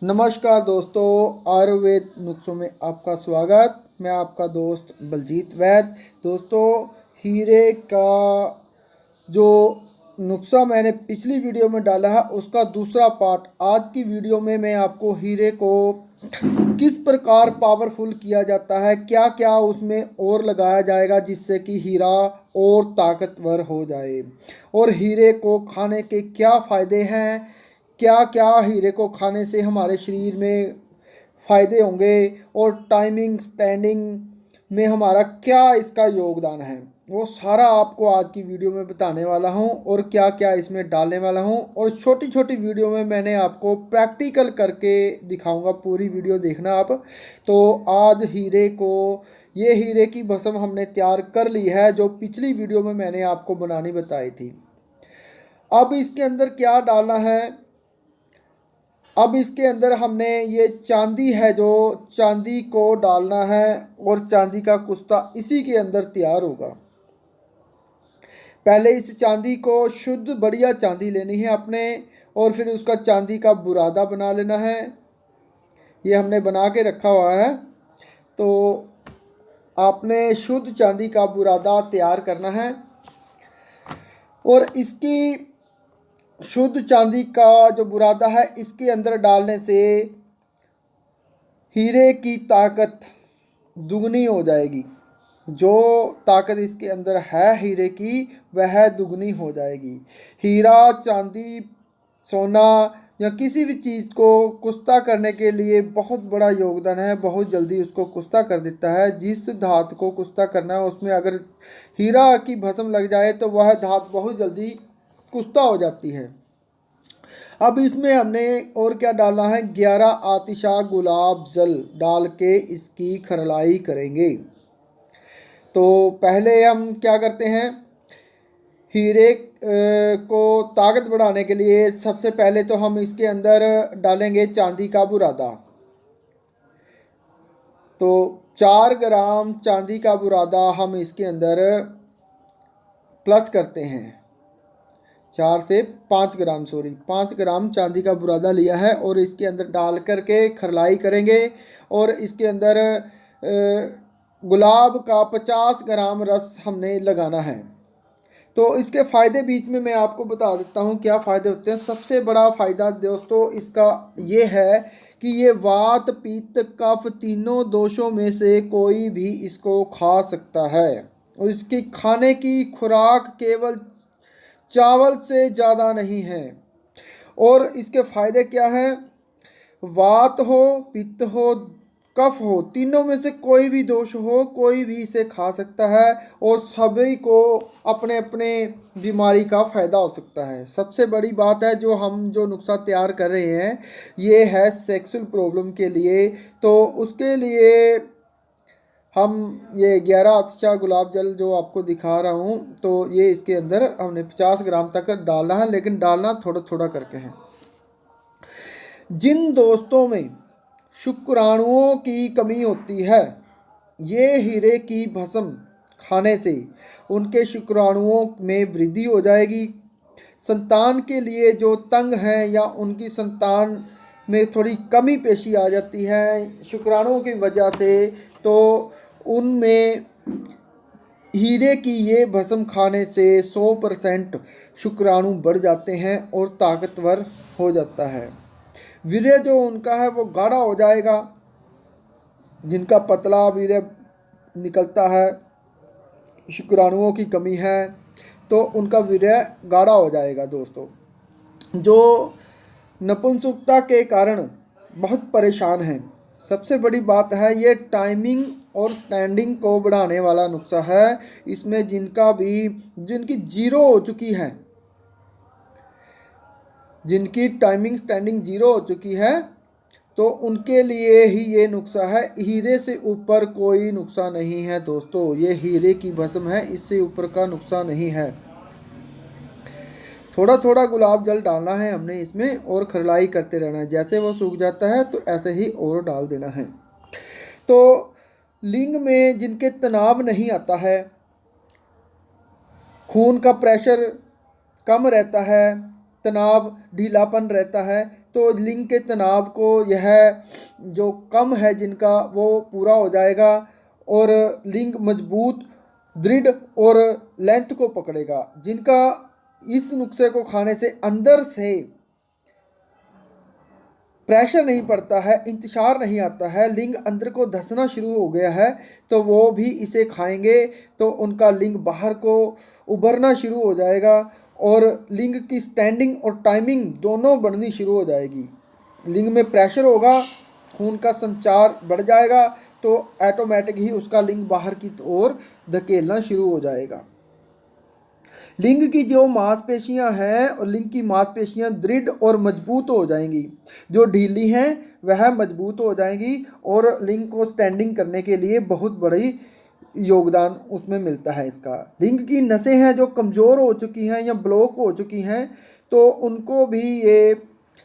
नमस्कार दोस्तों, आयुर्वेद नुस्खों में आपका स्वागत। मैं आपका दोस्त बलजीत वैद। दोस्तों, हीरे का जो नुस्खा मैंने पिछली वीडियो में डाला है उसका दूसरा पार्ट आज की वीडियो में मैं आपको हीरे को किस प्रकार पावरफुल किया जाता है, क्या क्या उसमें और लगाया जाएगा जिससे कि हीरा और ताकतवर हो जाए, और हीरे को खाने के क्या फ़ायदे हैं, क्या क्या हीरे को खाने से हमारे शरीर में फ़ायदे होंगे, और टाइमिंग स्टैंडिंग में हमारा क्या इसका योगदान है, वो सारा आपको आज की वीडियो में बताने वाला हूँ। और क्या क्या इसमें डालने वाला हूँ, और छोटी छोटी वीडियो में मैंने आपको प्रैक्टिकल करके दिखाऊंगा। पूरी वीडियो देखना आप। तो आज ये हीरे की भस्म हमने तैयार कर ली है, जो पिछली वीडियो में मैंने आपको बनानी बताई थी। अब इसके अंदर क्या डालना है, अब इसके अंदर हमने ये चांदी है, जो चांदी को डालना है, और चांदी का कुश्ता इसी के अंदर तैयार होगा। पहले इस चांदी को शुद्ध बढ़िया चांदी लेनी है अपने, और फिर उसका चांदी का बुरादा बना लेना है। ये हमने बना के रखा हुआ है। तो आपने शुद्ध चांदी का बुरादा तैयार करना है, और इसकी शुद्ध चांदी का जो बुरादा है इसके अंदर डालने से हीरे की ताकत दुगनी हो जाएगी। जो ताकत इसके अंदर है हीरे की, वह दुगनी हो जाएगी। हीरा, चांदी, सोना या किसी भी चीज़ को कुश्ता करने के लिए बहुत बड़ा योगदान है, बहुत जल्दी उसको कुश्ता कर देता है। जिस धातु को कुश्ता करना है उसमें अगर हीरा की भस्म लग जाए तो वह धातु बहुत जल्दी कुश्ता हो जाती है। अब इसमें हमने और क्या डालना है, 11 आतिशा गुलाब जल डाल के इसकी खरलाई करेंगे। तो पहले हम क्या करते हैं, हीरे को ताकत बढ़ाने के लिए सबसे पहले तो हम इसके अंदर डालेंगे चांदी का बुरादा। तो 4 ग्राम चांदी का बुरादा हम इसके अंदर प्लस करते हैं। 4 से 5 ग्राम, 5 ग्राम चांदी का बुरादा लिया है, और इसके अंदर डाल करके खरलाई करेंगे। और इसके अंदर गुलाब का 50 ग्राम रस हमने लगाना है। तो इसके फ़ायदे बीच में मैं आपको बता देता हूँ क्या फ़ायदे होते हैं। सबसे बड़ा फ़ायदा दोस्तों इसका ये है कि ये वात, पित्त, कफ तीनों दोषों में से कोई भी इसको खा सकता है, और इसकी खाने की खुराक केवल चावल से ज़्यादा नहीं है। और इसके फ़ायदे क्या हैं, वात हो, पित्त हो, कफ हो, तीनों में से कोई भी दोष हो, कोई भी इसे खा सकता है, और सभी को अपने अपने बीमारी का फ़ायदा हो सकता है। सबसे बड़ी बात है, जो नुस्खा तैयार कर रहे हैं ये है सेक्सुअल प्रॉब्लम के लिए। तो उसके लिए हम ये 11 अतिशा गुलाब जल जो आपको दिखा रहा हूँ, तो ये इसके अंदर हमने 50 ग्राम तक डालना है, लेकिन डालना थोड़ा थोड़ा करके है। जिन दोस्तों में शुक्राणुओं की कमी होती है, ये हीरे की भस्म खाने से उनके शुक्राणुओं में वृद्धि हो जाएगी। संतान के लिए जो तंग हैं या उनकी संतान में थोड़ी कमी पेशी आ जाती है शुक्राणुओं की वजह से, तो उनमें हीरे की ये भस्म खाने से 100% शुक्राणु बढ़ जाते हैं और ताकतवर हो जाता है। वीर्य जो उनका है वो गाढ़ा हो जाएगा। जिनका पतला वीर्य निकलता है, शुक्राणुओं की कमी है, तो उनका वीर्य गाढ़ा हो जाएगा। दोस्तों, जो नपुंसकता के कारण बहुत परेशान हैं, सबसे बड़ी बात है ये टाइमिंग और स्टैंडिंग को बढ़ाने वाला नुस्खा है। इसमें जिनकी जीरो हो चुकी है, जिनकी टाइमिंग स्टैंडिंग जीरो हो चुकी है, तो उनके लिए ही ये नुस्खा है। हीरे से ऊपर कोई नुस्खा नहीं है दोस्तों, ये हीरे की भस्म है, इससे ऊपर का नुस्खा नहीं है। थोड़ा थोड़ा गुलाब जल डालना है हमने इसमें, और खरलाई करते रहना है। जैसे वो सूख जाता है तो ऐसे ही और डाल देना है। तो लिंग में जिनके तनाव नहीं आता है, खून का प्रेशर कम रहता है, तनाव ढीलापन रहता है, तो लिंग के तनाव को यह जो कम है जिनका वो पूरा हो जाएगा और लिंग मजबूत, दृढ़ और लेंथ को पकड़ेगा। जिनका इस नुस्खे को खाने से अंदर से प्रेशर नहीं पड़ता है, इंतशार नहीं आता है, लिंग अंदर को धंसना शुरू हो गया है, तो वो भी इसे खाएंगे तो उनका लिंग बाहर को उभरना शुरू हो जाएगा और लिंग की स्टैंडिंग और टाइमिंग दोनों बढ़नी शुरू हो जाएगी। लिंग में प्रेशर होगा, खून का संचार बढ़ जाएगा, तो ऑटोमेटिक ही उसका लिंग बाहर की ओर धकेलना शुरू हो जाएगा। लिंग की जो मांसपेशियां हैं और लिंग की मांसपेशियां दृढ़ और मजबूत हो जाएंगी, जो ढीली हैं वह मजबूत हो जाएंगी और लिंग को स्टैंडिंग करने के लिए बहुत बड़ी योगदान उसमें मिलता है इसका। लिंग की नसें हैं जो कमज़ोर हो चुकी हैं या ब्लॉक हो चुकी हैं, तो उनको भी ये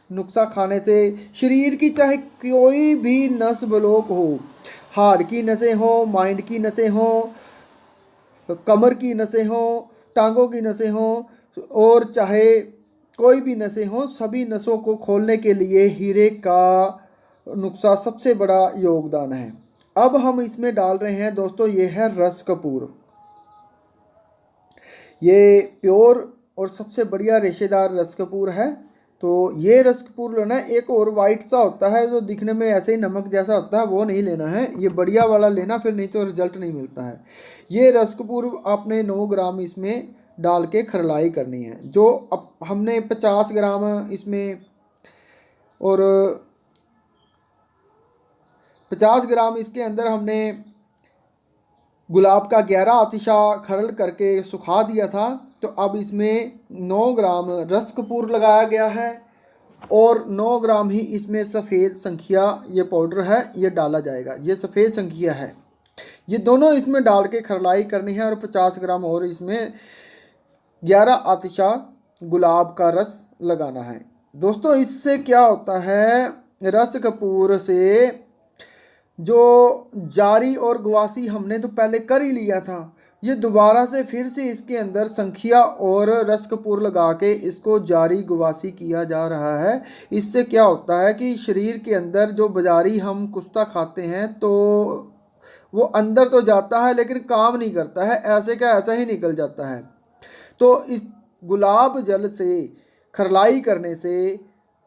नुस्खा खाने से शरीर की चाहे कोई भी नस ब्लॉक हो, हार्ट की नसें हो, माइंड की नसें हो, कमर की नसें हों, टांगों की नसें हों और चाहे कोई भी नसें हों, सभी नसों को खोलने के लिए हीरे का नुस्खा सबसे बड़ा योगदान है। अब हम इसमें डाल रहे हैं दोस्तों, ये है रस कपूर। ये प्योर और सबसे बढ़िया रेशेदार रस कपूर है। तो ये रस कपूर लेना है। एक और वाइट सा होता है जो दिखने में ऐसे ही नमक जैसा होता है, वो नहीं लेना है, ये बढ़िया वाला लेना, फिर नहीं तो रिजल्ट नहीं मिलता है। ये रस कपूर आपने 9 ग्राम इसमें डाल के खरलाई करनी है। जो अब हमने 50 ग्राम इसमें और 50 ग्राम इसके अंदर हमने गुलाब का 11 आतिशा खरल करके सुखा दिया था, तो अब इसमें 9 ग्राम रस कपूर लगाया गया है और 9 ग्राम ही इसमें सफ़ेद संखिया ये पाउडर है ये डाला जाएगा। ये सफ़ेद संखिया है, ये दोनों इसमें डाल के खरलाई करनी है और 50 ग्राम और इसमें 11 आतिशा गुलाब का रस लगाना है। दोस्तों इससे क्या होता है, रस कपूर से जो जारी और गवासी हमने तो पहले कर ही लिया था, ये दोबारा से फिर से इसके अंदर संखिया और रस कपूर लगा के इसको जारी गवासी किया जा रहा है। इससे क्या होता है कि शरीर के अंदर जो बाजारी हम कुश्ता खाते हैं तो वो अंदर तो जाता है लेकिन काम नहीं करता है, ऐसे का ऐसा ही निकल जाता है। तो इस गुलाब जल से खरलाई करने से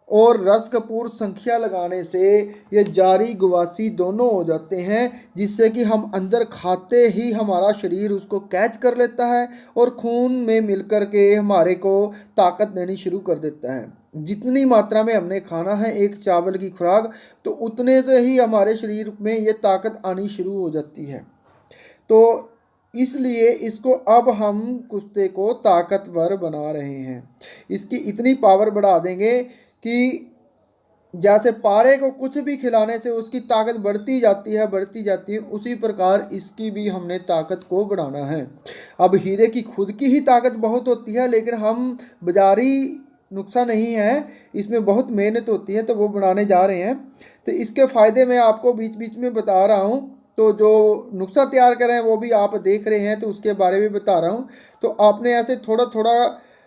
और रस कपूर संखिया लगाने से ये जारी गवासी दोनों हो जाते हैं, जिससे कि हम अंदर खाते ही हमारा शरीर उसको कैच कर लेता है और खून में मिलकर के हमारे को ताकत देनी शुरू कर देता है। जितनी मात्रा में हमने खाना है एक चावल की खुराक, तो उतने से ही हमारे शरीर में ये ताकत आनी शुरू हो जाती है। तो इसलिए इसको अब हम कुश्ते को ताकतवर बना रहे हैं। इसकी इतनी पावर बढ़ा देंगे कि जैसे पारे को कुछ भी खिलाने से उसकी ताकत बढ़ती जाती है, उसी प्रकार इसकी भी हमने ताकत को बढ़ाना है। अब हीरे की खुद की ही ताकत बहुत होती है, लेकिन हम बाजारी नुस्खा नहीं है, इसमें बहुत मेहनत होती है, तो वो बनाने जा रहे हैं। तो इसके फ़ायदे मैं आपको बीच बीच में बता रहा हूँ। तो जो नुस्खा तैयार कर रहे हैं वो भी आप देख रहे हैं, तो उसके बारे में बता रहा हूँ। तो आपने ऐसे थोड़ा थोड़ा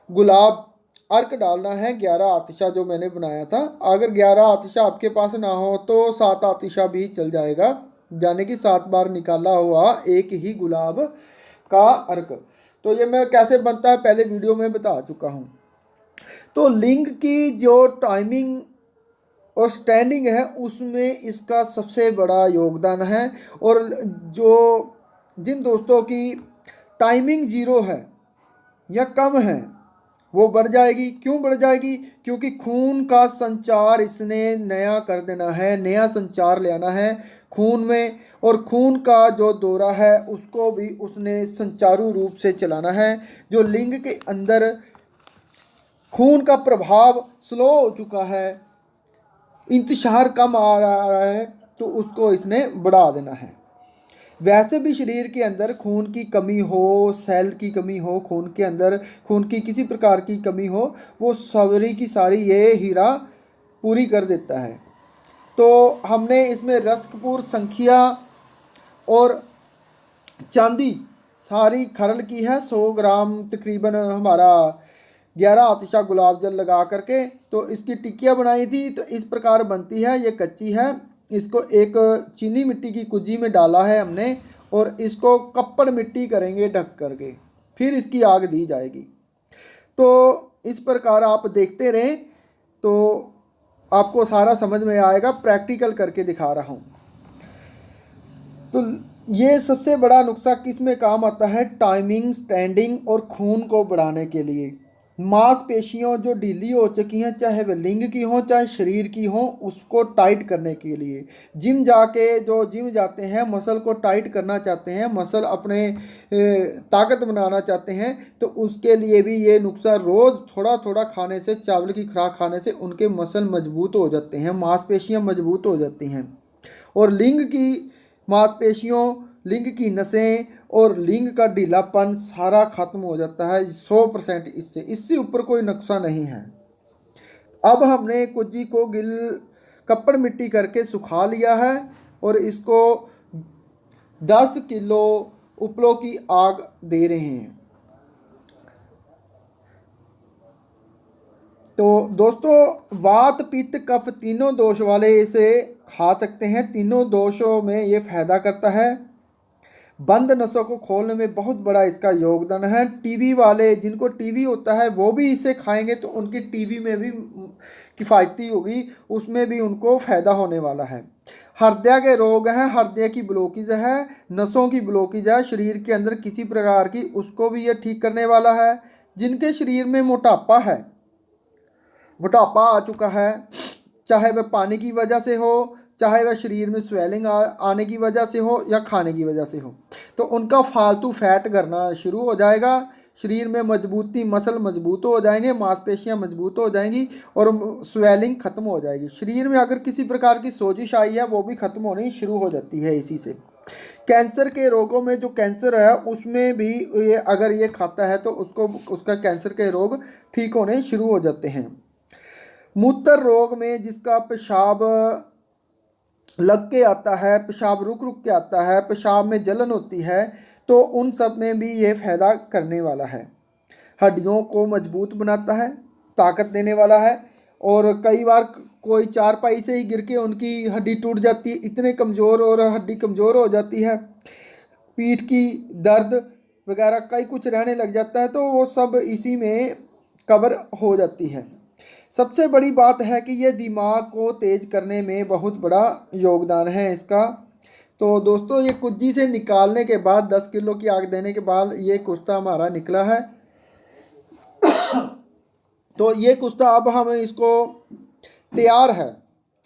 गुलाब अर्क डालना है 11 आतिशा जो मैंने बनाया था। अगर 11 आतिशा आपके पास ना हो तो 7 आतिशा भी चल जाएगा, यानी कि 7 बार निकाला हुआ एक ही गुलाब का अर्क। तो ये मैं कैसे बनता है पहले वीडियो में बता चुका हूँ। तो लिंग की जो टाइमिंग और स्टैंडिंग है उसमें इसका सबसे बड़ा योगदान है। और जो जिन दोस्तों की टाइमिंग 0 है या कम है वो बढ़ जाएगी। क्यों बढ़ जाएगी? क्योंकि खून का संचार इसने नया कर देना है, नया संचार ले आना है खून में, और खून का जो दौरा है उसको भी उसने संचारू रूप से चलाना है। जो लिंग के अंदर खून का प्रभाव स्लो हो चुका है, इंतशार कम आ रहा है, तो उसको इसने बढ़ा देना है। वैसे भी शरीर के अंदर खून की कमी हो, सेल की कमी हो, खून के अंदर खून की किसी प्रकार की कमी हो, वो सारी की सारी ये हीरा पूरी कर देता है। तो हमने इसमें रस कपूर, संखिया और चांदी सारी खरल की है। 100 ग्राम तकरीबन हमारा 11 आतिशा गुलाब जल लगा करके तो इसकी टिक्कियाँ बनाई थी। तो इस प्रकार बनती है, ये कच्ची है। इसको एक चीनी मिट्टी की कुजी में डाला है हमने और इसको कप्पड़ मिट्टी करेंगे ढक करके, फिर इसकी आग दी जाएगी। तो इस प्रकार आप देखते रहें तो आपको सारा समझ में आएगा, प्रैक्टिकल करके दिखा रहा हूँ। तो ये सबसे बड़ा नुस्खा किस में काम आता है? टाइमिंग, स्टैंडिंग और खून को बढ़ाने के लिए। मांसपेशियों जो ढीली हो चुकी हैं, चाहे वह लिंग की हो चाहे शरीर की हो, उसको टाइट करने के लिए। जिम जाते हैं, मसल को टाइट करना चाहते हैं, मसल अपने ताकत बनाना चाहते हैं, तो उसके लिए भी ये नुस्खा रोज़ थोड़ा थोड़ा खाने से, चावल की खुराक खाने से उनके मसल मजबूत हो जाते हैं, मांसपेशियाँ मजबूत हो जाती हैं। और लिंग की मांसपेशियों, लिंग की नसें और लिंग का ढीलापन सारा खत्म हो जाता है 100%। इससे ऊपर कोई नुस्खा नहीं है। अब हमने कुजी को कप्पड़ मिट्टी करके सुखा लिया है और इसको 10 किलो उपलों की आग दे रहे हैं। तो दोस्तों, वात पित्त कफ तीनों दोष वाले इसे खा सकते हैं। तीनों दोषों में ये फ़ायदा करता है। बंद नसों को खोलने में बहुत बड़ा इसका योगदान है। टीवी वाले, जिनको टीवी होता है, वो भी इसे खाएंगे तो उनकी टीवी में भी किफ़ायती होगी, उसमें भी उनको फ़ायदा होने वाला है। हृदय के रोग हैं, हृदय की ब्लॉकेज है, नसों की ब्लॉकेज है शरीर के अंदर किसी प्रकार की, उसको भी ये ठीक करने वाला है। जिनके शरीर में मोटापा है, मोटापा आ चुका है, चाहे वह पानी की वजह से हो, चाहे वह शरीर में स्वेलिंग आने की वजह से हो या खाने की वजह से हो, तो उनका फालतू फैट करना शुरू हो जाएगा। शरीर में मजबूती, मसल मजबूत हो जाएंगे, मांसपेशियां मजबूत हो जाएंगी और स्वेलिंग ख़त्म हो जाएगी। शरीर में अगर किसी प्रकार की सोजिश आई है, वो भी ख़त्म होनी शुरू हो जाती है इसी से। कैंसर के रोगों में, जो कैंसर है उसमें भी ये अगर ये खाता है तो उसका कैंसर के रोग ठीक होने शुरू हो जाते हैं। मूत्र रोग में, जिसका पेशाब लग के आता है, पेशाब रुक रुक के आता है, पेशाब में जलन होती है, तो उन सब में भी ये फ़ायदा करने वाला है। हड्डियों को मजबूत बनाता है, ताकत देने वाला है। और कई बार कोई चारपाई से ही गिर के उनकी हड्डी टूट जाती है, इतने कमज़ोर, और हड्डी कमज़ोर हो जाती है, पीठ की दर्द वगैरह कई कुछ रहने लग जाता है, तो वो सब इसी में कवर हो जाती है। सबसे बड़ी बात है कि ये दिमाग को तेज़ करने में बहुत बड़ा योगदान है इसका। तो दोस्तों, ये कुज्जी से निकालने के बाद 10 किलो की आग देने के बाद ये कुश्ता हमारा निकला है। तो ये कुश्ता अब हम इसको तैयार है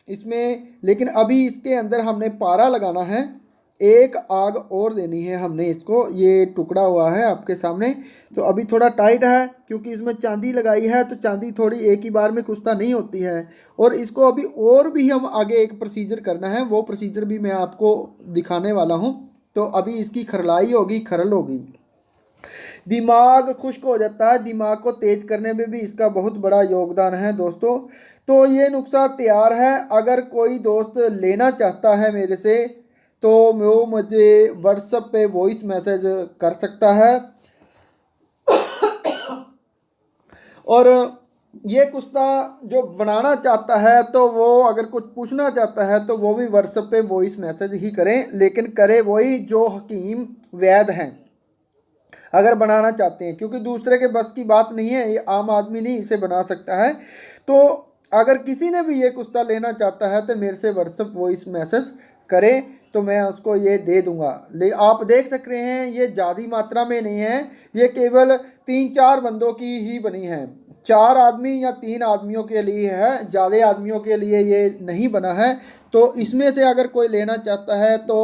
इसमें, लेकिन अभी इसके अंदर हमने पारा लगाना है, एक आग और देनी है हमने इसको। ये टुकड़ा हुआ है आपके सामने, तो अभी थोड़ा टाइट है क्योंकि इसमें चांदी लगाई है, तो चांदी थोड़ी एक ही बार में कुश्ता नहीं होती है। और इसको अभी और भी हम आगे एक प्रोसीजर करना है, वो प्रोसीजर भी मैं आपको दिखाने वाला हूँ। तो अभी इसकी खरलाई होगी, खरल होगी। दिमाग खुश्क हो जाता है, दिमाग को तेज करने में भी इसका बहुत बड़ा योगदान है दोस्तों। तो ये नुस्खा तैयार है। अगर कोई दोस्त लेना चाहता है मेरे से, तो वो मुझे व्हाट्सएप पे वॉइस मैसेज कर सकता है। और ये कुश्ता जो बनाना चाहता है, तो वो अगर कुछ पूछना चाहता है तो वो भी व्हाट्सएप पे वॉइस मैसेज ही करें, लेकिन करे वही जो हकीम वैद हैं अगर बनाना चाहते हैं, क्योंकि दूसरे के बस की बात नहीं है, ये आम आदमी नहीं इसे बना सकता है। तो अगर किसी ने भी ये कुश्ता लेना चाहता है तो मेरे से व्हाट्सएप वॉइस मैसेज करें, तो मैं उसको ये दे दूंगा। आप देख सक रहे हैं ये ज़्यादा मात्रा में नहीं है, ये केवल 3-4 बंदों की ही बनी है, 4 आदमी या 3 आदमियों के लिए है, ज़्यादा आदमियों के लिए ये नहीं बना है। तो इसमें से अगर कोई लेना चाहता है तो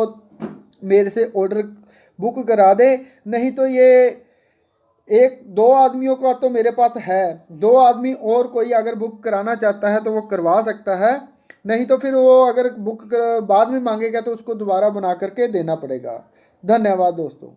मेरे से ऑर्डर बुक करा दे, नहीं तो ये 1-2 आदमियों का तो मेरे पास है, 2 आदमी और कोई अगर बुक कराना चाहता है तो वो करवा सकता है, नहीं तो फिर वो अगर बाद में मांगेगा तो उसको दोबारा बना करके देना पड़ेगा। धन्यवाद दोस्तों।